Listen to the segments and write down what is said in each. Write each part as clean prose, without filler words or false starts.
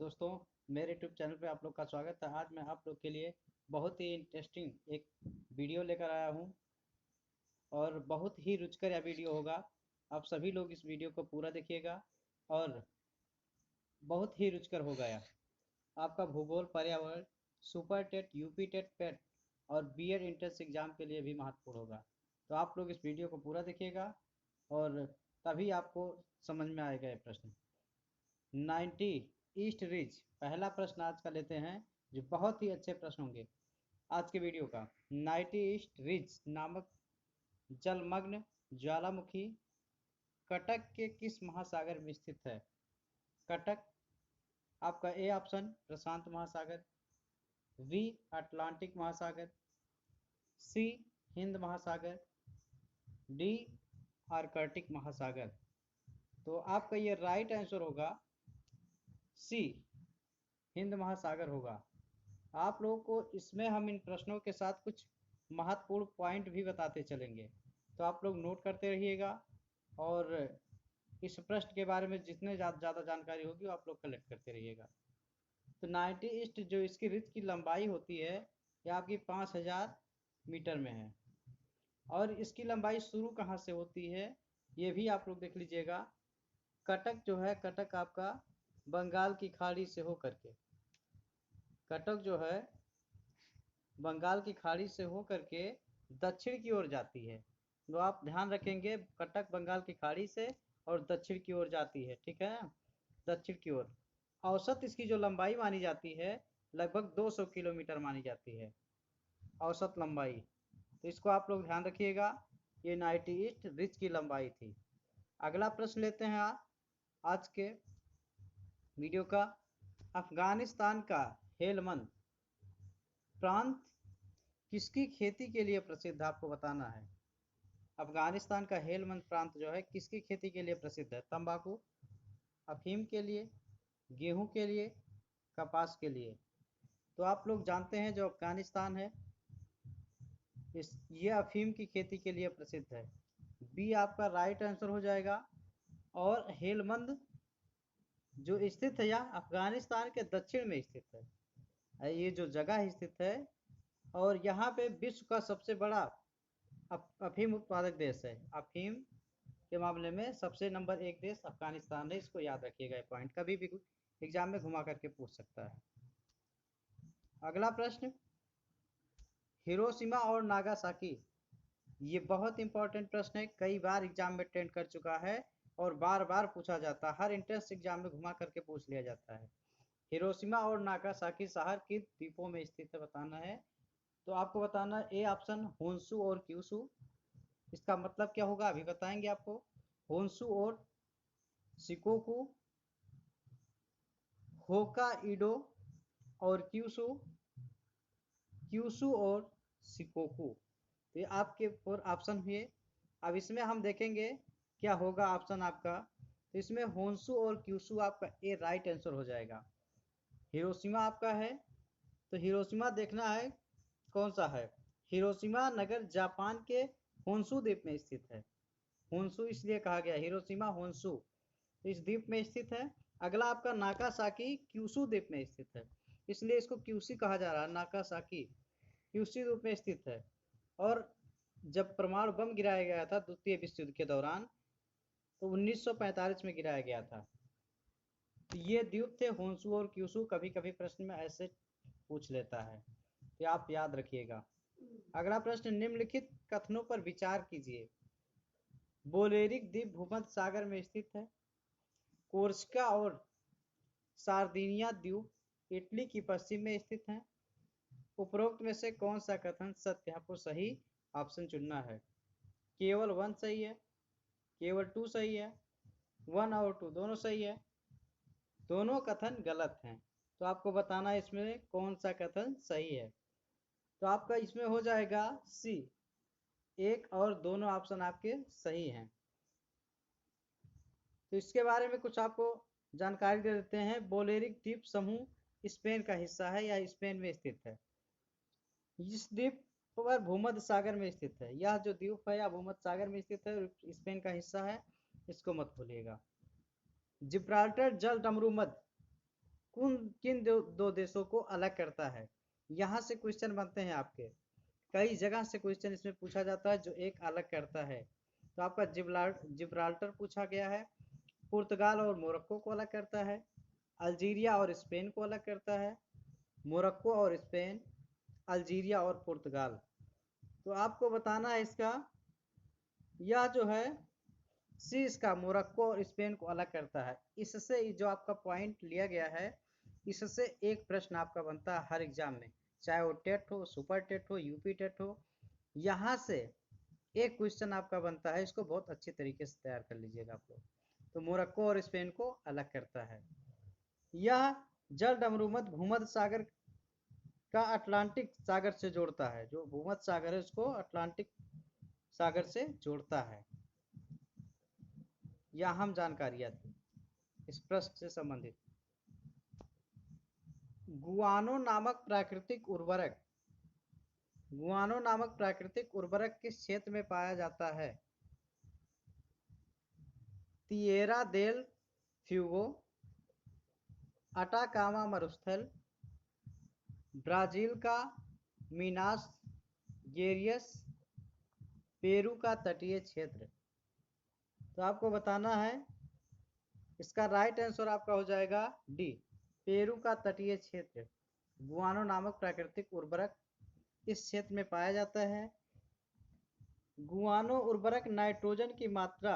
दोस्तों, मेरे YouTube channel पे आप लोग का स्वागत है। आज मैं आप लोग के लिए बहुत ही इंटरेस्टिंग एक वीडियो लेकर आया हूँ और बहुत ही रुचिकर यह वीडियो होगा। आप सभी लोग इस वीडियो को पूरा देखिएगा और बहुत ही रुचिकर होगा यह। आपका भूगोल, पर्यावरण, सुपर टेट, यूपी टेट, पेट और बीएड एंट्रेंस एग्जाम के लिए भी महत्वपूर्ण होगा। तो आप लोग इस वीडियो को पूरा देखिएगा और तभी आपको समझ में आएगा ये प्रश्न। 90 ईस्ट रिज, पहला प्रश्न आज का लेते हैं जो बहुत ही अच्छे प्रश्न होंगे आज के वीडियो का। 90 ईस्ट रिज नामक जलमग्न ज्वालामुखी कटक के किस महासागर में स्थित है? कटक, आपका ए ऑप्शन प्रशांत महासागर, बी अटलांटिक महासागर, सी हिंद महासागर, डी आर्कटिक महासागर। तो आपका ये राइट आंसर होगा सी, हिंद महासागर होगा। आप लोगों को इसमें हम इन प्रश्नों के साथ कुछ महत्वपूर्ण पॉइंट भी बताते चलेंगे, तो आप लोग नोट करते रहिएगा और इस प्रश्न के बारे में जितने ज़्यादा जानकारी होगी वो आप लोग कलेक्ट करते रहिएगा। तो 90 ईस्ट जो इसकी रिज की लंबाई होती है ये आपकी 5000 मीटर में है और इसकी लंबाई शुरू कहाँ से होती है ये भी आप लोग देख लीजिएगा। कटक जो है, कटक आपका बंगाल की खाड़ी से होकर के, कटक जो है बंगाल की खाड़ी से होकर के दक्षिण की ओर जाती है। तो आप ध्यान रखेंगे, कटक बंगाल की खाड़ी से और दक्षिण की ओर जाती है, ठीक है, दक्षिण की ओर। औसत इसकी जो लंबाई मानी जाती है लगभग 200 किलोमीटर मानी जाती है औसत लंबाई। तो इसको आप लोग ध्यान रखिएगा, ये 90 ईस्ट रिज की लंबाई थी। अगला प्रश्न लेते हैं आज के वीडियो का। अफगानिस्तान का हेलमंद प्रांत किसकी खेती के लिए प्रसिद्ध है? आपको बताना है। अफगानिस्तान का हेलमंद प्रांत जो है किसकी खेती के लिए प्रसिद्ध है? तंबाकू, अफीम के लिए, गेहूं के लिए, कपास के लिए। तो आप लोग जानते हैं जो अफगानिस्तान है ये अफीम की खेती के लिए प्रसिद्ध है। बी आपका राइट आंसर हो जाएगा। और हेलमंद जो स्थित है यह अफगानिस्तान के दक्षिण में स्थित है, ये जो जगह स्थित है और यहाँ पे विश्व का सबसे बड़ा अफीम उत्पादक देश है। अफीम के मामले में सबसे नंबर 1 देश अफगानिस्तान है। इसको याद रखिएगा, पॉइंट कभी भी एग्जाम में घुमा करके पूछ सकता है। अगला प्रश्न, हिरोशिमा और नागासाकी, ये बहुत इंपॉर्टेंट प्रश्न है, कई बार एग्जाम में अटेंड कर चुका है और बार बार पूछा जाता है, हर एंट्रेंस एग्जाम में घुमा करके पूछ लिया जाता है। हिरोशिमा और नागासाकी शहर किस द्वीपों में स्थित है बताना है। तो आपको बताना है ए ऑप्शन होन्शु और क्यूशु। इसका मतलब क्या होगा अभी बताएंगे आपको। होन्शु और शिकोकू, होकाइडो और क्यूशु, क्यूशु और शिकोकू। तो ये आपके 4 ऑप्शन हुए। अब इसमें हम देखेंगे क्या होगा ऑप्शन आपका। तो इसमें होन्शु और क्यूशु आपका ए राइट आंसर हो जाएगा। हिरोशिमा आपका है तो हिरोशिमा देखना है कौन सा है। हिरोशिमा नगर जापान के होन्शु द्वीप में स्थित है। होन्शु इसलिए कहा गया, हिरोशिमा होन्शु तो इस द्वीप में स्थित है। अगला आपका नागासाकी क्यूशु द्वीप में स्थित है, इसलिए इसको क्यूसी कहा जा रहा है। नागासाकी क्यूसी द्वीप में स्थित है और जब परमाणु बम गिराया गया था द्वितीय विश्व युद्ध के दौरान तो 1945 में गिराया गया था। तो ये द्वीप थे होन्शु और क्यूशु, कभी कभी प्रश्न में ऐसे पूछ लेता है, तो आप याद रखिएगा। अगला प्रश्न, निम्नलिखित कथनों पर विचार कीजिए। बोलेरिक द्वीप भूमध्य सागर में स्थित है। कोर्सिका और सार्दिनिया द्वीप इटली की पश्चिम में स्थित हैं। उपरोक्त में से कौन सा कथन सत्य है? आपको सही ऑप्शन चुनना है। केवल 1 सही है, केवल 2 सही है, 1 और 2 दोनों सही है, दोनों कथन गलत हैं। तो आपको बताना है इसमें कौन सा कथन सही है। तो आपका इसमें हो जाएगा सी, 1 और दोनों ऑप्शन आपके सही हैं। तो इसके बारे में कुछ आपको जानकारी दे देते हैं। बोलेरिक द्वीप समूह स्पेन का हिस्सा है या स्पेन में स्थित है। इस द्वीप पर भूमध्य सागर में स्थित है। यह जो द्वीप है यह भूमध्य सागर में स्थित है, स्पेन का हिस्सा है, इसको मत भूलिएगा। जिब्राल्टर जल डमरू मध्य किन दो देशों को अलग करता है। यहाँ से क्वेश्चन बनते हैं आपके, कई जगह से क्वेश्चन इसमें पूछा जाता है जो एक अलग करता है। तो आपका जिब्राल्टर पूछा गया है, पुर्तगाल और मोरक्को को अलग करता है, अल्जीरिया और स्पेन को अलग करता है, मोरक्को और स्पेन, अल्जीरिया और पुर्तगाल। तो आपको बताना है इसका, यह जो है सी इसका मोरक्को और स्पेन को अलग करता है। इससे जो आपका पॉइंट लिया गया है, इससे एक प्रश्न आपका बनता है हर एग्जाम में, चाहे वो टेट हो, सुपर टेट हो, यूपी टेट हो, यहाँ से एक क्वेश्चन आपका बनता है। इसको बहुत अच्छी तरीके से तैयार कर लीजिएगा आप लोग। तो मोरक्को और स्पेन को अलग करता है। यह जल डमरूमध्य भूमध्य सागर का अटलांटिक सागर से जोड़ता है। जो भूमध्य सागर है उसको अटलांटिक सागर से जोड़ता है। यह अहम जानकारियां थी इस प्रश्न से संबंधित। गुआनो नामक प्राकृतिक उर्वरक, गुआनो नामक प्राकृतिक उर्वरक किस क्षेत्र में पाया जाता है? तिएरा देल फ्यूगो, अटाकामा मरुस्थल, ब्राजील का मीनास गेरियस, पेरू का तटीय क्षेत्र। तो आपको बताना है, इसका राइट आंसर आपका हो जाएगा डी, पेरू का तटीय क्षेत्र। गुआनो नामक प्राकृतिक उर्वरक इस क्षेत्र में पाया जाता है। गुआनो उर्वरक नाइट्रोजन की मात्रा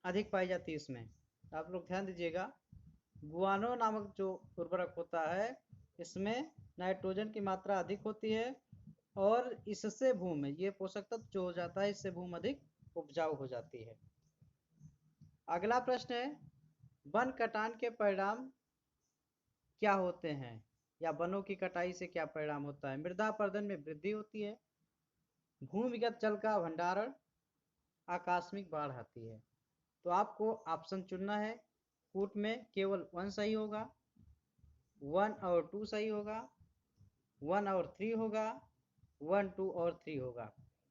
अधिक पाई जाती है इसमें। आप लोग ध्यान दीजिएगा, गुआनो नामक जो उर्वरक होता है इसमें नाइट्रोजन की मात्रा अधिक होती है और इससे भूमि, ये पोषक तत्व जो हो जाता है, इससे भूमि अधिक उपजाऊ हो जाती है। अगला प्रश्न है, वन कटान के परिणाम क्या होते हैं, या वनों की कटाई से क्या परिणाम होता है? मृदा अपरदन में वृद्धि होती है, भूमिगत जल का भंडारण, आकस्मिक बाढ़ आती है। तो आपको ऑप्शन चुनना है, कूट में केवल 1 सही होगा, 1 और 2 सही होगा, 1 और 3 होगा, 1, 2 और 3 होगा।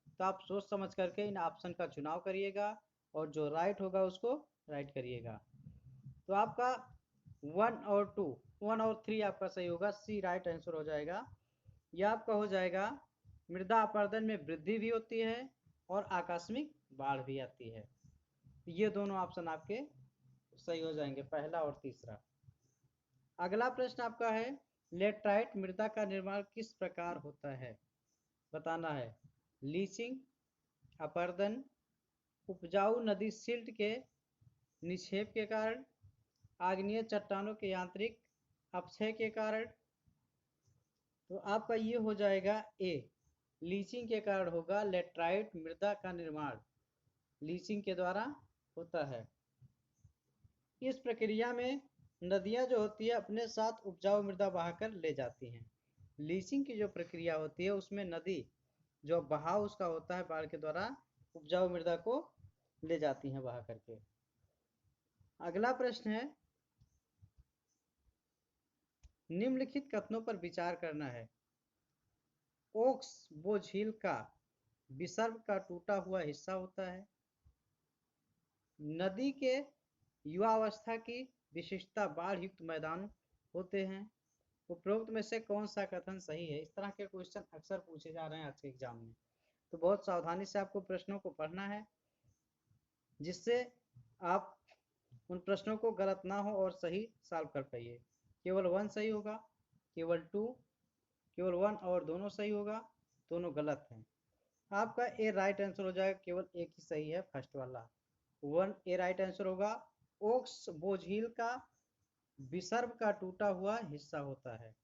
तो आप सोच समझ करके इन ऑप्शन का चुनाव करिएगा और जो राइट होगा उसको राइट करिएगा। तो आपका 1 और 2, 1 और 3 आपका सही होगा, सी राइट आंसर हो जाएगा। यह आपका हो जाएगा, मृदा अपरदन में वृद्धि भी होती है और आकस्मिक बाढ़ भी आती है। ये दोनों ऑप्शन आपके सही हो जाएंगे, पहला और तीसरा। अगला प्रश्न आपका है, लेटराइट मृदा का निर्माण किस प्रकार होता है? बताना है, लीचिंग, अपरदन, उपजाऊ नदी सिल्ट के निक्षेप के कारण, आग्नेय चट्टानों के यांत्रिक अपक्षय के कारण। तो आपका ये हो जाएगा ए, लीचिंग के कारण होगा लेटराइट मृदा का निर्माण, लीचिंग के द्वारा होता है। इस प्रक्रिया में नदियां जो होती है अपने साथ उपजाऊ मृदा बहाकर ले जाती हैं। लीचिंग की जो प्रक्रिया होती है उसमें नदी जो बहाव उसका होता है बाढ़ के द्वारा, उपजाऊ मृदा को ले जाती हैं बहा करके। अगला प्रश्न है, निम्नलिखित कथनों पर विचार करना है। ओक्स वो झील का विसर्ग का टूटा हुआ हिस्सा होता है। नदी के युवावस्था की विशिष्टता बाढ़ युक्त मैदान होते हैं। उपरोक्त में से कौन सा कथन सही है? इस तरह के क्वेश्चन अक्सर पूछे जा रहे हैं आज के एग्जाम में, तो बहुत सावधानी से आपको प्रश्नों को पढ़ना है जिससे आप उन प्रश्नों को गलत ना हो और सही सॉल्व कर पाइए। केवल 1 सही होगा, केवल 2, केवल 1 और दोनों सही होगा, दोनों गलत हैं। आपका ए राइट आंसर हो जाएगा, केवल एक ही सही है, फर्स्ट वाला 1 ए राइट आंसर होगा। ओक्स वो झील का विसर्ग का टूटा हुआ हिस्सा होता है।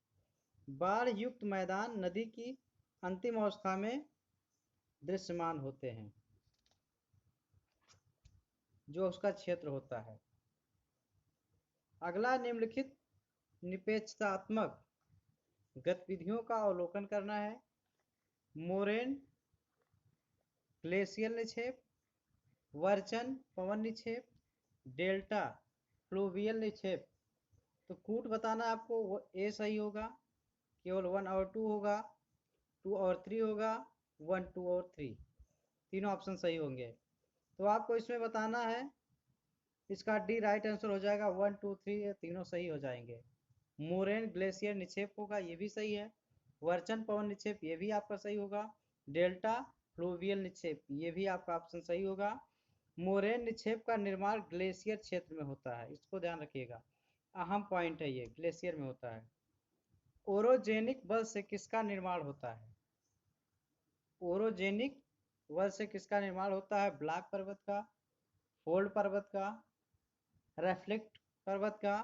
बाढ़ युक्त मैदान नदी की अंतिम अवस्था में दृश्यमान होते हैं, जो उसका क्षेत्र होता है। अगला, निम्नलिखित निपेक्षतात्मक गतिविधियों का अवलोकन करना है। मोरेन ग्लेशियल निक्षेप, वर्चन पवन निक्षेप, डेल्टा फ्लूवियल निक्षेप। तो कूट बताना आपको, वो ए सही होगा, केवल 1 और 2 होगा, 2 और 3 होगा, 1, 2 और 3, तीनों ऑप्शन सही होंगे। तो आपको इसमें बताना है, इसका डी राइट आंसर हो जाएगा, 1, 2, 3 ये तीनों सही हो जाएंगे। मोरेन ग्लेशियर निक्षेप होगा, ये भी सही है। वर्चन पवन निक्षेप, ये भी आपका सही होगा। डेल्टा फ्लोवियल निक्षेप, ये भी आपका ऑप्शन सही होगा। मोरेन निक्षेप का निर्माण ग्लेशियर क्षेत्र में होता है, इसको ध्यान रखिएगा, अहम पॉइंट है ये, ग्लेशियर में होता है। ओरोजेनिक बल से किसका निर्माण होता है? ओरोजेनिक बल से किसका निर्माण होता है? ब्लैक पर्वत का, फोल्ड पर्वत का, रेफ्लेक्ट पर्वत का।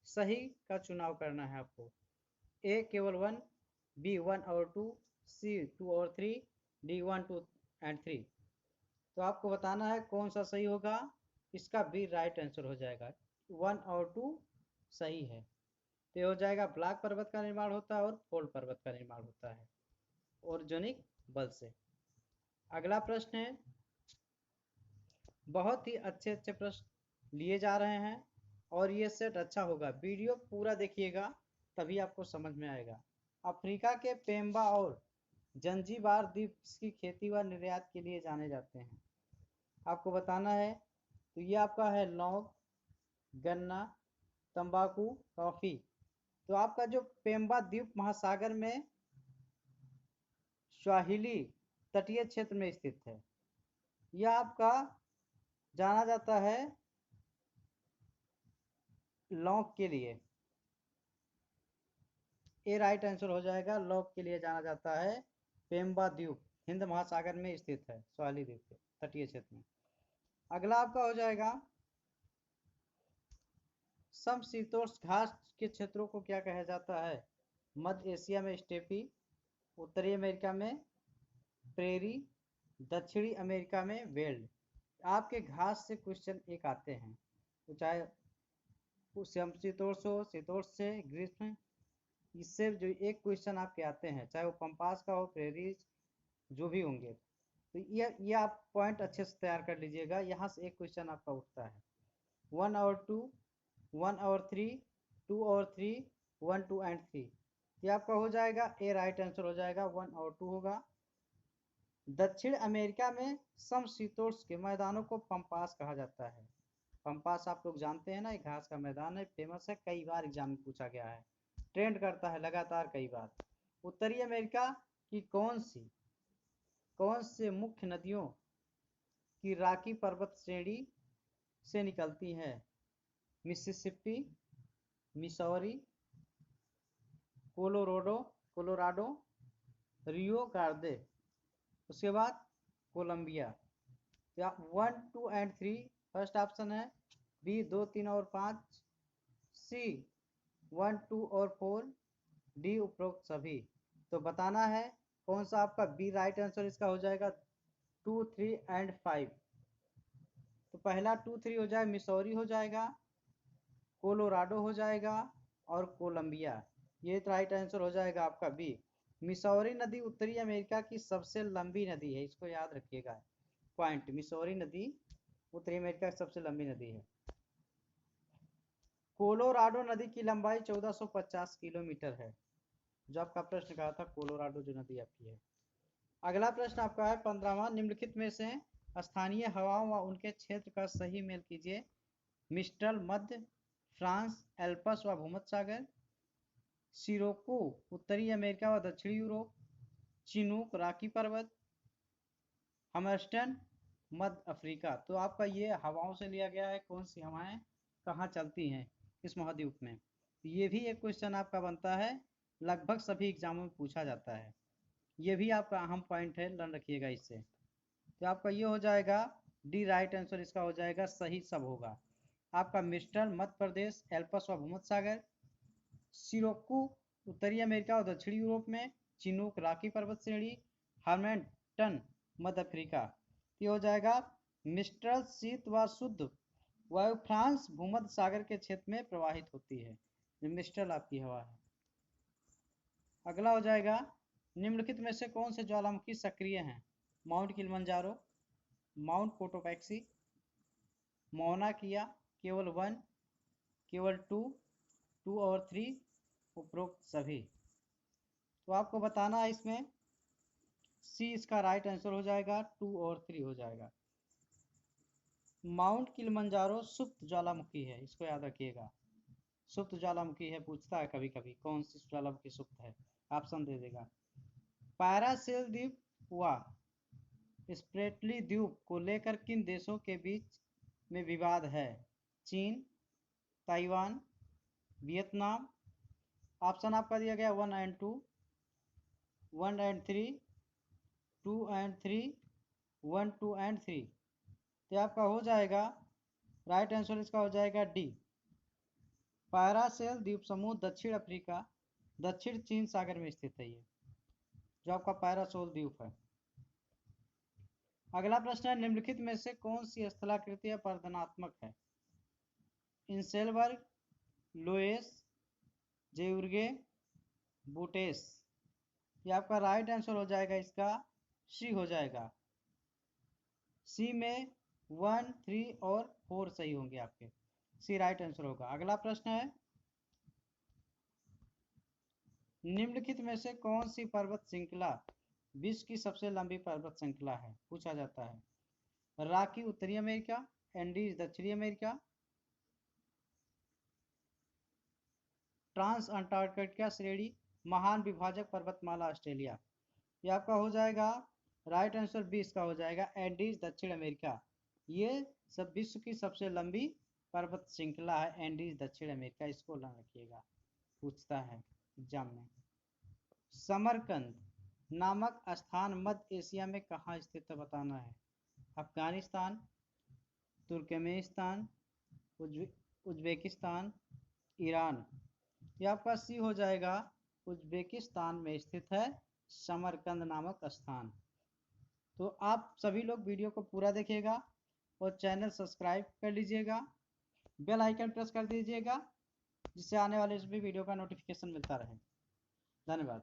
सही का चुनाव करना है आपको। ए केवल 1, बी 1 और 2, सी 2 और 3, डी 1 2 एंड 3। तो आपको बताना है कौन सा सही होगा। इसका बी राइट आंसर हो जाएगा, 1 और 2 सही है। तो हो जाएगा ब्लैक पर्वत का निर्माण होता है और फोल्ड पर्वत का निर्माण होता है ओरोजेनिक बल से। अगला प्रश्न है, बहुत ही अच्छे अच्छे प्रश्न लिए जा रहे हैं और ये सेट अच्छा होगा, वीडियो पूरा देखिएगा तभी आपको समझ में आएगा। अफ्रीका के पेम्बा और जंजीबार द्वीप की खेती व निर्यात के लिए जाने जाते हैं। आपको बताना है, तो ये आपका है लौंग, गन्ना, तंबाकू, कॉफी। तो आपका जो पेम्बा द्वीप महासागर में स्वाहिली तटीय क्षेत्र में स्थित है। यह आपका जाना जाता है लौंग के लिए, ये राइट आंसर हो जाएगा। लौंग के लिए जाना जाता है पेम्बा द्वीप, हिंद महासागर में स्थित है, स्वाहिली द्वीप के तटीय क्षेत्र में। अगला आपका हो जाएगा, समशीतोष्ण घास के क्षेत्रों को क्या कहा जाता है? मध्य एशिया में स्टेपी, उत्तरी अमेरिका में प्रेरी, दक्षिणी अमेरिका में वेल्ड। आपके घास से क्वेश्चन एक आते हैं, तो चाहे समशीतोष्ण हो, शीतोष्ण से, ग्रीष्म, इससे जो एक क्वेश्चन आपके आते हैं, चाहे वो पंपास का हो, प्रेरीज, जो भी होंगे। तो ये आप पॉइंट अच्छे से तैयार कर लीजिएगा, यहाँ से एक क्वेश्चन आपका उठता है। 1 और 2, 1 और 3, 2 और 3, 1 2 एंड 3। ये आपका हो जाएगा, ए राइट आंसर हो जाएगा, 1 और 2 होगा। दक्षिण अमेरिका में समशीतोष्ण के मैदानों को पंपास कहा जाता है। पंपास आप लोग जानते हैं ना, एक घास का मैदान है, फेमस है, कई बार एग्जाम में पूछा गया है, ट्रेंड करता है लगातार कई बार। उत्तरी अमेरिका की कौन से मुख्य नदियों की रॉकी पर्वत श्रेणी से निकलती है? Mississippi, Missouri, Colorado, Rio Grande, उसके बाद कोलंबिया। 1 2 एंड 3 फर्स्ट ऑप्शन है, बी 2 3 और 5, सी 1 2 और 4, डी उपरोक्त सभी। तो बताना है कौन सा आपका बी राइट आंसर इसका हो जाएगा, 2 3 एंड 5। तो पहला 2 3 हो जाए, मिसौरी हो जाएगा, कोलोराडो हो जाएगा और कोलंबिया। ये राइट आंसर हो जाएगा आपका बी। मिसौरी नदी उत्तरी अमेरिका की सबसे लंबी नदी है, इसको याद रखिएगा पॉइंट, मिसौरी नदी उत्तरी अमेरिका की सबसे लंबी नदी है। कोलोराडो नदी की लंबाई 1450 किलोमीटर है, जो आपका प्रश्न कहा था, कोलोराडो जो नदी आपकी है। अगला प्रश्न आपका है 15वां, निम्नलिखित में से स्थानीय हवाओं व उनके क्षेत्र का सही मेल कीजिए। मिस्टल मध्य फ्रांस, एल्पस व भूमध्य सागर, सिरोको उत्तरी अमेरिका व दक्षिणी यूरोप, चिनूक रॉकी पर्वत, हमर्स्टन मध्य अफ्रीका। तो आपका ये हवाओं से लिया गया है, कौन सी हवाएं कहाँ चलती हैं इस महाद्वीप में। ये भी एक क्वेश्चन आपका बनता है, लगभग सभी एग्जामों में पूछा जाता है, ये भी आपका अहम पॉइंट है, लर्न रखिएगा इससे। तो आपका ये हो जाएगा, डी राइट आंसर इसका हो जाएगा, सही सब होगा आपका। मिस्टर मध्य प्रदेश, एल्पस व भूमध्य सागर, सिरोक्कू उत्तरी अमेरिका और दक्षिणी यूरोप में, चिनूक रॉकी पर्वत श्रेणी, हर्मेंटन मध्य अफ्रीका। ये हो जाएगा मिस्टर शीत व शुद्ध वायु फ्रांस भूमध्य सागर के क्षेत्र में प्रवाहित होती है, मिस्टर आपकी हवा है। अगला हो जाएगा, निम्नलिखित में से कौन से ज्वालामुखी सक्रिय हैं? माउंट किलिमंजारो, माउंट कोटोपैक्सी, मौना किया, केवल 1, केवल 2, 2 और 3, उपरोक्त सभी। तो आपको बताना है इसमें, सी इसका राइट आंसर हो जाएगा, 2 और 3 हो जाएगा। माउंट किलिमंजारो सुप्त ज्वालामुखी है, इसको याद रखिएगा। सुप्त ज्वालामुखी है, पूछता है कभी कभी कौन सी ज्वालामुखी सुप्त है, ऑप्शन दे देगा। पैरासेल द्वीप व स्प्रेटली द्वीप को लेकर किन देशों के बीच में विवाद है? चीन, ताइवान, वियतनाम। ऑप्शन आपका दिया गया 1 एंड 2, 1 एंड 3, 2 एंड 3, 1, 2 एंड 3। तो आपका हो जाएगा, राइट आंसर इसका हो जाएगा डी। पैरासेल द्वीप समूह दक्षिण अफ्रीका, दक्षिण चीन सागर में स्थित है, ये जो आपका पैरासेल द्वीप है। अगला प्रश्न है, निम्नलिखित में से कौन सी स्थलाकृति अपरदनात्मक है? इंसेलबर्ग, लोएस, जेउर्गे, बूटेस। ये आपका राइट आंसर हो जाएगा, इसका सी हो जाएगा। सी में 1, 3 और 4 सही होंगे आपके, सी राइट आंसर होगा। अगला प्रश्न है, निम्नलिखित में से कौन सी पर्वत श्रृंखला विश्व की सबसे लंबी पर्वत श्रृंखला है? पूछा जाता है। रॉकी उत्तरी अमेरिका, एंडीज दक्षिणी अमेरिका, ट्रांस अंटार्कटिका श्रेणी, महान विभाजक पर्वतमाला ऑस्ट्रेलिया। ये आपका हो जाएगा, राइट आंसर 20 का हो जाएगा, एंडीज दक्षिण अमेरिका। ये सब विश्व की सबसे लंबी पर्वत श्रृंखला है, एंडीज दक्षिण अमेरिका, इसको ध्यान रखिएगा, पूछता है एग्जाम में। समरकंद नामक स्थान मध्य एशिया में कहाँ स्थित है, बताना है। Afghanistan, Turkmenistan, Uzbekistan, Iran. ये आपका सी हो जाएगा, उज्बेकिस्तान में स्थित है समरकंद नामक स्थान। तो आप सभी लोग वीडियो को पूरा देखिएगा और चैनल सब्सक्राइब कर लीजिएगा, बेल आइकन प्रेस कर दीजिएगा, जिससे आने वाले सभी वीडियो का नोटिफिकेशन मिलता रहे। धन्यवाद।